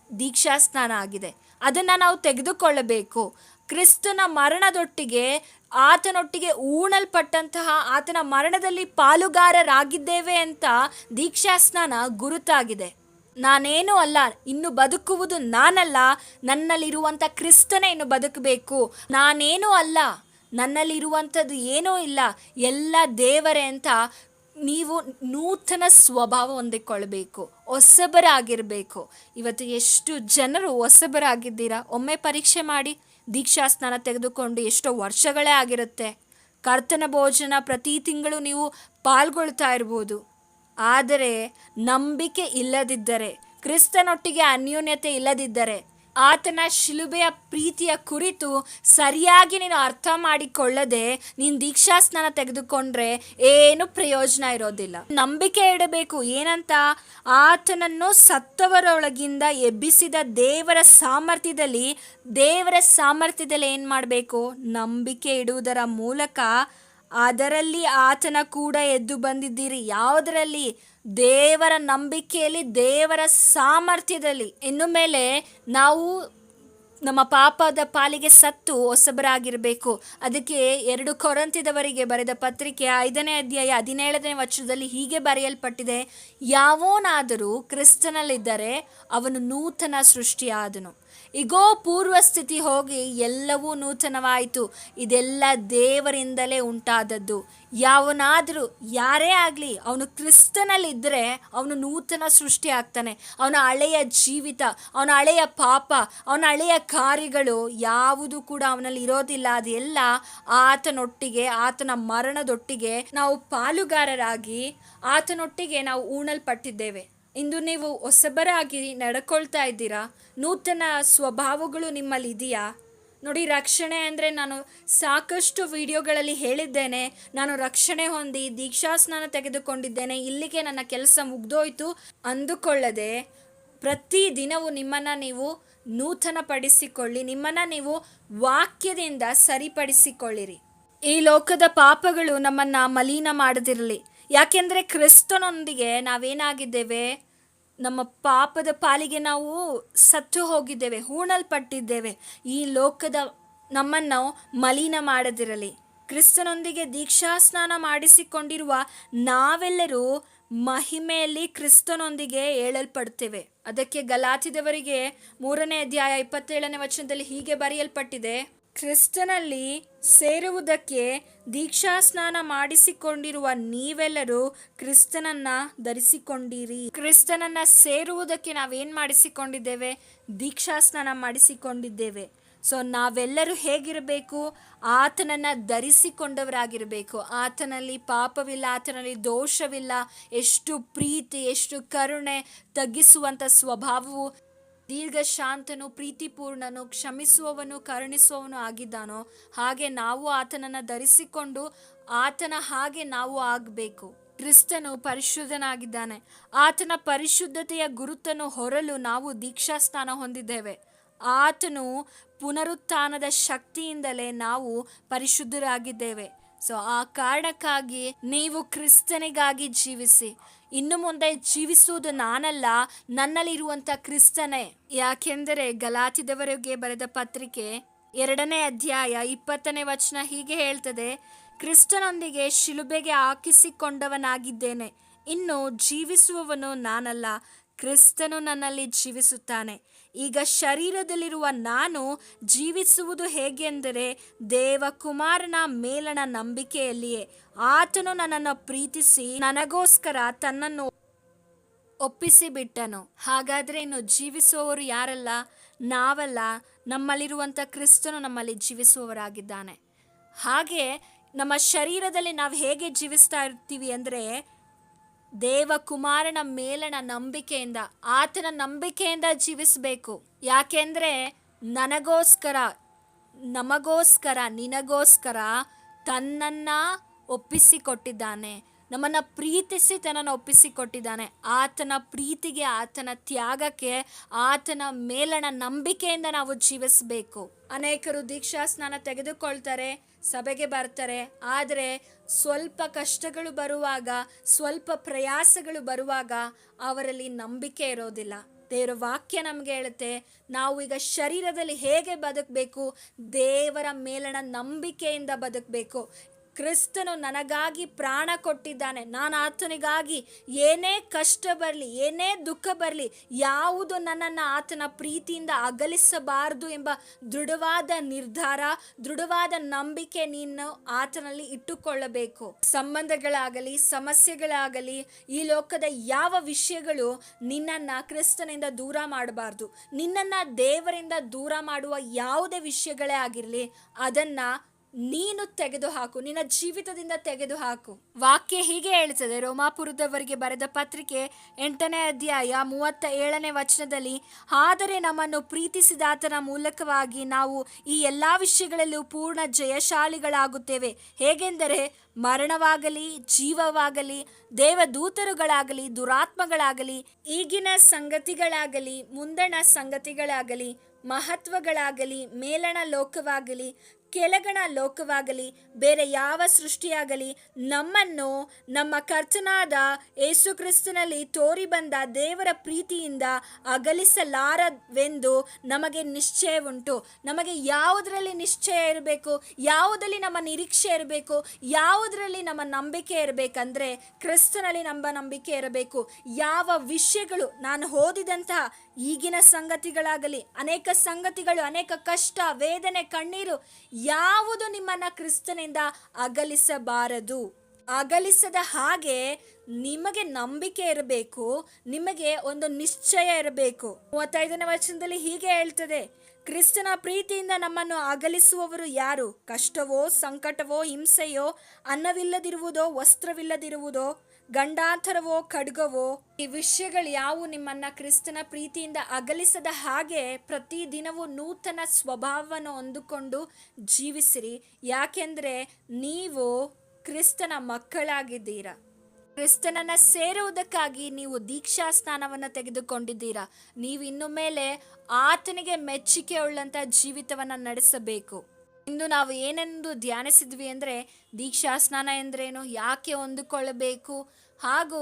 ದೀಕ್ಷಾ ಸ್ನಾನ ಆಗಿದೆ. ಅದನ್ನು ನಾವು ತೆಗೆದುಕೊಳ್ಳಬೇಕು. ಕ್ರಿಸ್ತನ ಮರಣದೊಟ್ಟಿಗೆ, ಆತನೊಟ್ಟಿಗೆ ಉಣಲ್ಪಟ್ಟಂತಹ ಆತನ ಮರಣದಲ್ಲಿ ಪಾಲುಗಾರರಾಗಿದ್ದೇವೆ ಅಂತ ದೀಕ್ಷಾ ಸ್ನಾನ ಗುರುತಾಗಿದೆ. ನಾನೇನೂ ಅಲ್ಲ, ಇನ್ನು ಬದುಕುವುದು ನಾನಲ್ಲ, ನನ್ನಲ್ಲಿರುವಂಥ ಕ್ರಿಸ್ತನೇ ಇನ್ನು ಬದುಕಬೇಕು. ನಾನೇನೂ ಅಲ್ಲ, ನನ್ನಲ್ಲಿರುವಂಥದ್ದು ಏನೂ ಇಲ್ಲ, ಎಲ್ಲ ದೇವರೇ ಅಂತ ನೀವು ನೂತನ ಸ್ವಭಾವ ಹೊಂದಿಕೊಳ್ಬೇಕು, ಹೊಸಬರಾಗಿರಬೇಕು. ಇವತ್ತು ಎಷ್ಟು ಜನರು ಹೊಸಬರಾಗಿದ್ದೀರಾ? ಒಮ್ಮೆ ಪರೀಕ್ಷೆ ಮಾಡಿ. ದೀಕ್ಷಾ ಸ್ನಾನ ತೆಗೆದುಕೊಂಡು ಎಷ್ಟೋ ವರ್ಷಗಳೇ ಆಗಿರುತ್ತೆ. ಕರ್ತನ ಭೋಜನ ಪ್ರತಿ ತಿಂಗಳು ನೀವು ಪಾಲ್ಗೊಳ್ತಾ ಇರ್ಬೋದು. ಆದರೆ ನಂಬಿಕೆ ಇಲ್ಲದಿದ್ದರೆ, ಕ್ರಿಸ್ತನೊಟ್ಟಿಗೆ ಅನ್ಯೋನ್ಯತೆ ಇಲ್ಲದಿದ್ದರೆ, ಆತನ ಶಿಲುಬೆಯ ಪ್ರೀತಿಯ ಕುರಿತು ಸರಿಯಾಗಿ ನೀನು ಅರ್ಥ ಮಾಡಿಕೊಳ್ಳದೆ ನೀನು ದೀಕ್ಷಾ ಸ್ನಾನ ತೆಗೆದುಕೊಂಡ್ರೆ ಏನು ಪ್ರಯೋಜನ ಇರೋದಿಲ್ಲ. ನಂಬಿಕೆ ಇಡಬೇಕು. ಏನಂತ? ಆತನನ್ನು ಸತ್ತವರೊಳಗಿಂದ ಎಬ್ಬಿಸಿದ ದೇವರ ಸಾಮರ್ಥ್ಯದಲ್ಲಿ ಏನು ಮಾಡಬೇಕು? ನಂಬಿಕೆ ಇಡುವುದರ ಮೂಲಕ ಅದರಲ್ಲಿ ಆತನ ಕೂಡ ಎದ್ದು ಬಂದಿದ್ದೀರಿ. ಯಾವುದರಲ್ಲಿ? ದೇವರ ನಂಬಿಕೆಯಲ್ಲಿ, ದೇವರ ಸಾಮರ್ಥ್ಯದಲ್ಲಿ. ಇನ್ನು ಮೇಲೆ ನಾವು ನಮ್ಮ ಪಾಪದ ಪಾಲಿಗೆ ಸತ್ತು ಹೊಸಬರಾಗಿರಬೇಕು. ಅದಕ್ಕೆ 2 ಕೊರಿಂಥದವರಿಗೆ ಬರೆದ ಪತ್ರಿಕೆ 5ನೇ ಅಧ್ಯಾಯ 17ನೇ ವಚನದಲ್ಲಿ ಹೀಗೆ ಬರೆಯಲ್ಪಟ್ಟಿದೆ, ಯಾವನಾದರೂ ಕ್ರಿಸ್ತನಲ್ಲಿದ್ದರೆ ಅವನು ನೂತನ ಸೃಷ್ಟಿಯಾದನು, ಇಗೋ ಪೂರ್ವ ಸ್ಥಿತಿ ಹೋಗಿ ಎಲ್ಲವೂ ನೂತನವಾಯಿತು. ಇದೆಲ್ಲ ದೇವರಿಂದಲೇ ಉಂಟಾದದ್ದು. ಯಾವನಾದರೂ, ಯಾರೇ ಆಗಲಿ, ಅವನು ಕ್ರಿಸ್ತನಲ್ಲಿದ್ದರೆ ಅವನು ನೂತನ ಸೃಷ್ಟಿ ಆಗ್ತಾನೆ. ಅವನ ಹಳೆಯ ಜೀವಿತ, ಅವನ ಹಳೆಯ ಪಾಪ, ಅವನ ಹಳೆಯ ಕಾರ್ಯಗಳು ಯಾವುದು ಕೂಡ ಅವನಲ್ಲಿ ಇರೋದಿಲ್ಲ. ಅದೆಲ್ಲ ಆತನೊಟ್ಟಿಗೆ, ಆತನ ಮರಣದೊಟ್ಟಿಗೆ ನಾವು ಪಾಲುಗಾರರಾಗಿ ಆತನೊಟ್ಟಿಗೆ ನಾವು ಉಣಲ್ಪಟ್ಟಿದ್ದೇವೆ. ಇಂದು ನೀವು ಹೊಸಬರಾಗಿ ನಡ್ಕೊಳ್ತಾ ಇದ್ದೀರಾ? ನೂತನ ಸ್ವಭಾವಗಳು ನಿಮ್ಮಲ್ಲಿ ಇದೆಯಾ? ನೋಡಿ, ರಕ್ಷಣೆ ಅಂದರೆ ನಾನು ಸಾಕಷ್ಟು ವಿಡಿಯೋಗಳಲ್ಲಿ ಹೇಳಿದ್ದೇನೆ. ನಾನು ರಕ್ಷಣೆ ಹೊಂದಿ ದೀಕ್ಷಾ ಸ್ನಾನ ತೆಗೆದುಕೊಂಡಿದ್ದೇನೆ, ಇಲ್ಲಿಗೆ ನನ್ನ ಕೆಲಸ ಮುಗ್ದೋಯ್ತು ಅಂದುಕೊಳ್ಳದೆ ಪ್ರತಿ ದಿನವೂ ನಿಮ್ಮನ್ನು ನೀವು ನೂತನಪಡಿಸಿಕೊಳ್ಳಿ, ನಿಮ್ಮನ್ನು ನೀವು ವಾಕ್ಯದಿಂದ ಸರಿಪಡಿಸಿಕೊಳ್ಳಿರಿ. ಈ ಲೋಕದ ಪಾಪಗಳು ನಮ್ಮನ್ನು ಮಲಿನ ಮಾಡದಿರಲಿ. ಯಾಕೆಂದರೆ ಕ್ರಿಸ್ತನೊಂದಿಗೆ ನಾವೇನಾಗಿದ್ದೇವೆ? ನಮ್ಮ ಪಾಪದ ಪಾಲಿಗೆ ನಾವು ಸತ್ತು ಹೋಗಿದ್ದೇವೆ, ಹೂಣಲ್ಪಟ್ಟಿದ್ದೇವೆ. ಈ ಲೋಕದ ನಮ್ಮನ್ನು ಮಲಿನ ಮಾಡದಿರಲಿ. ಕ್ರಿಸ್ತನೊಂದಿಗೆ ದೀಕ್ಷಾ ಸ್ನಾನ ಮಾಡಿಸಿಕೊಂಡಿರುವ ನಾವೆಲ್ಲರೂ ಮಹಿಮೆಯಲ್ಲಿ ಕ್ರಿಸ್ತನೊಂದಿಗೆ ಏಳಲ್ಪಡ್ತೇವೆ. ಅದಕ್ಕೆ ಗಲಾತ್ಯದವರಿಗೆ 3ನೇ ಅಧ್ಯಾಯ 27ನೇ ವಚನದಲ್ಲಿ ಹೀಗೆ ಬರೆಯಲ್ಪಟ್ಟಿದೆ, ಕ್ರಿಸ್ತನಲ್ಲಿ ಸೇರುವುದಕ್ಕೆ ದೀಕ್ಷಾ ಸ್ನಾನ ಮಾಡಿಸಿಕೊಂಡಿರುವ ನೀವೆಲ್ಲರೂ ಕ್ರಿಸ್ತನನ್ನ ಧರಿಸಿಕೊಂಡಿರಿ. ಕ್ರಿಸ್ತನನ್ನ ಸೇರುವುದಕ್ಕೆ ನಾವೇನು ಮಾಡಿಸಿಕೊಂಡಿದ್ದೇವೆ? ದೀಕ್ಷಾ ಸ್ನಾನ ಮಾಡಿಸಿಕೊಂಡಿದ್ದೇವೆ. ಸೊ ನಾವೆಲ್ಲರೂ ಹೇಗಿರಬೇಕು? ಆತನನ್ನು ಧರಿಸಿಕೊಂಡವರಾಗಿರಬೇಕು. ಆತನಲ್ಲಿ ಪಾಪವಿಲ್ಲ, ಆತನಲ್ಲಿ ದೋಷವಿಲ್ಲ. ಎಷ್ಟು ಪ್ರೀತಿ, ಎಷ್ಟು ಕರುಣೆ, ತಗ್ಗಿಸುವಂಥ ಸ್ವಭಾವವು, ದೀರ್ಘ ಶಾಂತನು, ಪ್ರೀತಿಪೂರ್ಣನು, ಕ್ಷಮಿಸುವವನು, ಕರುಣಿಸುವವನು ಆಗಿದ್ದಾನೋ ಹಾಗೆ ನಾವು ಆತನನ್ನು ಧರಿಸಿಕೊಂಡು ಆತನ ಹಾಗೆ ನಾವು ಆಗಬೇಕು. ಕ್ರಿಸ್ತನು ಪರಿಶುದ್ಧನಾಗಿದ್ದಾನೆ. ಆತನ ಪರಿಶುದ್ಧತೆಯ ಗುರುತನ್ನು ಹೊರಲು ನಾವು ದೀಕ್ಷಾ ಸ್ನಾನ ಹೊಂದಿದ್ದೇವೆ. ಆತನು ಪುನರುತ್ಥಾನದ ಶಕ್ತಿಯಿಂದಲೇ ನಾವು ಪರಿಶುದ್ಧರಾಗಿದ್ದೇವೆ. ಸೊ ಆ ಕಾರಣಕ್ಕಾಗಿ ನೀವು ಕ್ರಿಸ್ತನಿಗಾಗಿ ಜೀವಿಸಿ. ಇನ್ನು ಮುಂದೆ ಜೀವಿಸುವುದು ನಾನಲ್ಲ, ನನ್ನಲ್ಲಿರುವಂಥ ಕ್ರಿಸ್ತನೇ. ಯಾಕೆಂದರೆ ಗಲಾತ್ಯದವರಿಗೆ ಬರೆದ ಪತ್ರಿಕೆ 2ನೇ ಅಧ್ಯಾಯ 20ನೇ ವಚನ ಹೀಗೆ ಹೇಳ್ತದೆ, ಕ್ರಿಸ್ತನೊಂದಿಗೆ ಶಿಲುಬೆಗೆ ಹಾಕಿಸಿಕೊಂಡವನಾಗಿದ್ದೇನೆ. ಇನ್ನು ಜೀವಿಸುವವನು ನಾನಲ್ಲ, ಕ್ರಿಸ್ತನು ನನ್ನಲ್ಲಿ ಜೀವಿಸುತ್ತಾನೆ. ಈಗ ಶರೀರದಲ್ಲಿರುವ ನಾನು ಜೀವಿಸುವುದು ಹೇಗೆಂದರೆ ದೇವಕುಮಾರನ ಮೇಲಣ ನಂಬಿಕೆಯಲ್ಲಿಯೇ. ಆತನು ನನ್ನನ್ನು ಪ್ರೀತಿಸಿ ನನಗೋಸ್ಕರ ತನ್ನನ್ನು ಒಪ್ಪಿಸಿಬಿಟ್ಟನು. ಹಾಗಾದರೆ ಇನ್ನು ಜೀವಿಸುವವರು ಯಾರಲ್ಲ? ನಾವಲ್ಲ, ನಮ್ಮಲ್ಲಿರುವಂಥ ಕ್ರಿಸ್ತನು ನಮ್ಮಲ್ಲಿ ಜೀವಿಸುವವರಾಗಿದ್ದಾನೆ. ಹಾಗೆ ನಮ್ಮ ಶರೀರದಲ್ಲಿ ನಾವು ಹೇಗೆ ಜೀವಿಸ್ತಾ ಇರ್ತೀವಿ ಅಂದರೆ ದೇವಕುಮಾರನ ಮೇಲಣ ನಂಬಿಕೆಯಿಂದ, ಆತನ ನಂಬಿಕೆಯಿಂದ ಜೀವಿಸಬೇಕು. ಯಾಕೆಂದರೆ ನನಗೋಸ್ಕರ, ನಮಗೋಸ್ಕರ, ನಿನಗೋಸ್ಕರ ತನ್ನನ್ನು ಒಪ್ಪಿಸಿಕೊಟ್ಟಿದ್ದಾನೆ. ನಮ್ಮನ್ನು ಪ್ರೀತಿಸಿ ತನ್ನನ್ನು ಒಪ್ಪಿಸಿಕೊಟ್ಟಿದ್ದಾನೆ. ಆತನ ಪ್ರೀತಿಗೆ, ಆತನ ತ್ಯಾಗಕ್ಕೆ, ಆತನ ಮೇಲಣ ನಂಬಿಕೆಯಿಂದ ನಾವು ಜೀವಿಸಬೇಕು. ಅನೇಕರು ದೀಕ್ಷಾ ಸ್ನಾನ ತೆಗೆದುಕೊಳ್ತಾರೆ, ಸಭೆಗೆ ಬರ್ತಾರೆ, ಆದರೆ ಸ್ವಲ್ಪ ಕಷ್ಟಗಳು ಬರುವಾಗ, ಸ್ವಲ್ಪ ಪ್ರಯಾಸಗಳು ಬರುವಾಗ ಅವರಲ್ಲಿ ನಂಬಿಕೆ ಇರೋದಿಲ್ಲ. ದೇವರ ವಾಕ್ಯ ನಮಗೆ ಹೇಳುತ್ತೆ, ನಾವು ಈಗ ಶರೀರದಲ್ಲಿ ಹೇಗೆ ಬದುಕಬೇಕು? ದೇವರ ಮೇಲಣ ನಂಬಿಕೆಯಿಂದ ಬದುಕಬೇಕು. ಕ್ರಿಸ್ತನು ನನಗಾಗಿ ಪ್ರಾಣ ಕೊಟ್ಟಿದ್ದಾನೆ, ನಾನು ಆತನಿಗಾಗಿ ಏನೇ ಕಷ್ಟ ಬರಲಿ, ಏನೇ ದುಃಖ ಬರಲಿ, ಯಾವುದು ನನ್ನನ್ನು ಆತನ ಪ್ರೀತಿಯಿಂದ ಅಗಲಿಸಬಾರದು ಎಂಬ ದೃಢವಾದ ನಿರ್ಧಾರ, ದೃಢವಾದ ನಂಬಿಕೆ ನೀನು ಆತನಲ್ಲಿ ಇಟ್ಟುಕೊಳ್ಳಬೇಕು. ಸಂಬಂಧಗಳಾಗಲಿ, ಸಮಸ್ಯೆಗಳಾಗಲಿ, ಈ ಲೋಕದ ಯಾವ ವಿಷಯಗಳು ನಿನ್ನನ್ನು ಕ್ರಿಸ್ತನಿಂದ ದೂರ ಮಾಡಬಾರ್ದು. ನಿನ್ನನ್ನು ದೇವರಿಂದ ದೂರ ಮಾಡುವ ಯಾವುದೇ ವಿಷಯಗಳೇ ಆಗಿರಲಿ, ಅದನ್ನು ನೀನು ತೆಗೆದುಹಾಕು, ನಿನ್ನ ಜೀವಿತದಿಂದ ತೆಗೆದುಹಾಕು. ವಾಕ್ಯ ಹೀಗೆ ಹೇಳ್ತದೆ, ರೋಮಾಪುರದವರಿಗೆ ಬರೆದ ಪತ್ರಿಕೆ 8ನೇ ಅಧ್ಯಾಯ 37ನೇ ವಚನದಲ್ಲಿ, ಆದರೆ ನಮ್ಮನ್ನು ಪ್ರೀತಿಸಿದಾತನ ಮೂಲಕವಾಗಿ ನಾವು ಈ ಎಲ್ಲ ವಿಷಯಗಳಲ್ಲೂ ಪೂರ್ಣ ಜಯಶಾಲಿಗಳಾಗುತ್ತೇವೆ. ಹೇಗೆಂದರೆ ಮರಣವಾಗಲಿ, ಜೀವವಾಗಲಿ, ದೇವದೂತರುಗಳಾಗಲಿ, ದುರಾತ್ಮಗಳಾಗಲಿ, ಈಗಿನ ಸಂಗತಿಗಳಾಗಲಿ, ಮುಂದಣ ಸಂಗತಿಗಳಾಗಲಿ, ಮಹತ್ವಗಳಾಗಲಿ, ಮೇಲಣ ಲೋಕವಾಗಲಿ, ಕೆಳಗಣ ಲೋಕವಾಗಲಿ, ಬೇರೆ ಯಾವ ಸೃಷ್ಟಿಯಾಗಲಿ ನಮ್ಮನ್ನು ನಮ್ಮ ಕರ್ತನಾದ ಯೇಸು ಕ್ರಿಸ್ತನಲ್ಲಿ ತೋರಿ ಬಂದ ದೇವರ ಪ್ರೀತಿಯಿಂದ ಅಗಲಿಸಲಾರವೆಂದು ನಮಗೆ ನಿಶ್ಚಯ ಉಂಟು. ನಮಗೆ ಯಾವುದರಲ್ಲಿ ನಿಶ್ಚಯ ಇರಬೇಕು, ಯಾವುದರಲ್ಲಿ ನಮ್ಮ ನಿರೀಕ್ಷೆ ಇರಬೇಕು, ಯಾವುದರಲ್ಲಿ ನಮ್ಮ ನಂಬಿಕೆ ಇರಬೇಕಂದ್ರೆ ಕ್ರಿಸ್ತನಲ್ಲಿ ನಮ್ಮ ನಂಬಿಕೆ ಇರಬೇಕು. ಯಾವ ವಿಷಯಗಳು, ನಾನು ಓದಿದಂತಹ ಈಗಿನ ಸಂಗತಿಗಳಾಗಲಿ, ಅನೇಕ ಸಂಗತಿಗಳು, ಅನೇಕ ಕಷ್ಟ, ವೇದನೆ, ಕಣ್ಣೀರು, ಯಾವುದು ನಿಮ್ಮನ್ನು ಕ್ರಿಸ್ತನಿಂದ ಅಗಲಿಸಬಾರದು. ಅಗಲಿಸದ ಹಾಗೆ ನಿಮಗೆ ನಂಬಿಕೆ ಇರಬೇಕು, ನಿಮಗೆ ಒಂದು ನಿಶ್ಚಯ ಇರಬೇಕು. 35ನೇ ವಚನದಲ್ಲಿ ಹೀಗೆ ಹೇಳ್ತದೆ, ಕ್ರಿಸ್ತನ ಪ್ರೀತಿಯಿಂದ ನಮ್ಮನ್ನು ಅಗಲಿಸುವವರು ಯಾರು? ಕಷ್ಟವೋ, ಸಂಕಟವೋ, ಹಿಂಸೆಯೋ, ಅನ್ನವಿಲ್ಲದಿರುವುದೋ, ವಸ್ತ್ರವಿಲ್ಲದಿರುವುದೋ, ಗಂಡಾಂತರವೋ, ಖಡ್ಗವೋ, ಈ ವಿಷಯಗಳು ಯಾವು ನಿಮ್ಮನ್ನ ಕ್ರಿಸ್ತನ ಪ್ರೀತಿಯಿಂದ ಅಗಲಿಸದ ಹಾಗೆ ಪ್ರತಿದಿನವೂ ನೂತನ ಸ್ವಭಾವವನ್ನು ಹೊಂದಿಕೊಂಡು ಜೀವಿಸಿರಿ. ಯಾಕೆಂದರೆ ನೀವು ಕ್ರಿಸ್ತನ ಮಕ್ಕಳಾಗಿದ್ದೀರಾ. ಕ್ರಿಸ್ತನನ್ನು ಸೇರುವುದಕ್ಕಾಗಿ ನೀವು ದೀಕ್ಷಾ ಸ್ನಾನವನ್ನು ತೆಗೆದುಕೊಂಡಿದ್ದೀರಾ. ನೀವು ಇನ್ನು ಮೇಲೆ ಆತನಿಗೆ ಮೆಚ್ಚುಗೆ ಉಳ್ಳಂಥ ಜೀವಿತವನ್ನು ನಡೆಸಬೇಕು. ಇಂದು ನಾವು ಏನೆಂದು ಧ್ಯಾನಿಸಿದ್ವಿ ಅಂದರೆ ದೀಕ್ಷಾ ಸ್ನಾನ ಎಂದರೇನು, ಯಾಕೆ ಹೊಂದಿಕೊಳ್ಳಬೇಕು, ಹಾಗೂ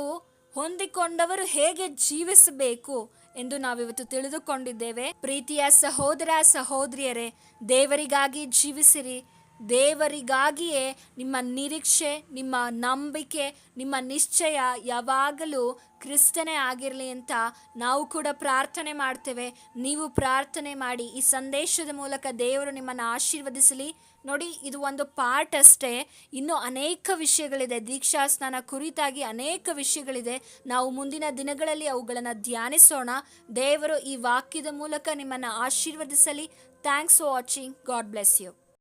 ಹೊಂದಿಕೊಂಡವರು ಹೇಗೆ ಜೀವಿಸಬೇಕು ಎಂದು ನಾವಿವತ್ತು ತಿಳಿದುಕೊಂಡಿದ್ದೇವೆ. ಪ್ರೀತಿಯ ಸಹೋದರ ಸಹೋದರಿಯರೇ, ದೇವರಿಗಾಗಿ ಜೀವಿಸಿರಿ. ದೇವರಿಗಾಗಿಯೇ ನಿಮ್ಮ ನಿರೀಕ್ಷೆ, ನಿಮ್ಮ ನಂಬಿಕೆ, ನಿಮ್ಮ ನಿಶ್ಚಯ ಯಾವಾಗಲೂ ಕ್ರಿಸ್ತನೇ ಆಗಿರಲಿ ಅಂತ ನಾವು ಕೂಡ ಪ್ರಾರ್ಥನೆ ಮಾಡ್ತೇವೆ. ನೀವು ಪ್ರಾರ್ಥನೆ ಮಾಡಿ. ಈ ಸಂದೇಶದ ಮೂಲಕ ದೇವರು ನಿಮ್ಮನ್ನು ಆಶೀರ್ವದಿಸಲಿ. ನೋಡಿ, ಇದು ಒಂದು ಪಾರ್ಟ್ ಅಷ್ಟೇ, ಇನ್ನೂ ಅನೇಕ ವಿಷಯಗಳಿದೆ. ದೀಕ್ಷಾ ಸ್ನಾನ ಕುರಿತಾಗಿ ಅನೇಕ ವಿಷಯಗಳಿದೆ. ನಾವು ಮುಂದಿನ ದಿನಗಳಲ್ಲಿ ಅವುಗಳನ್ನು ಧ್ಯಾನಿಸೋಣ. ದೇವರು ಈ ವಾಕ್ಯದ ಮೂಲಕ ನಿಮ್ಮನ್ನು ಆಶೀರ್ವದಿಸಲಿ. Thanks for watching. God bless you.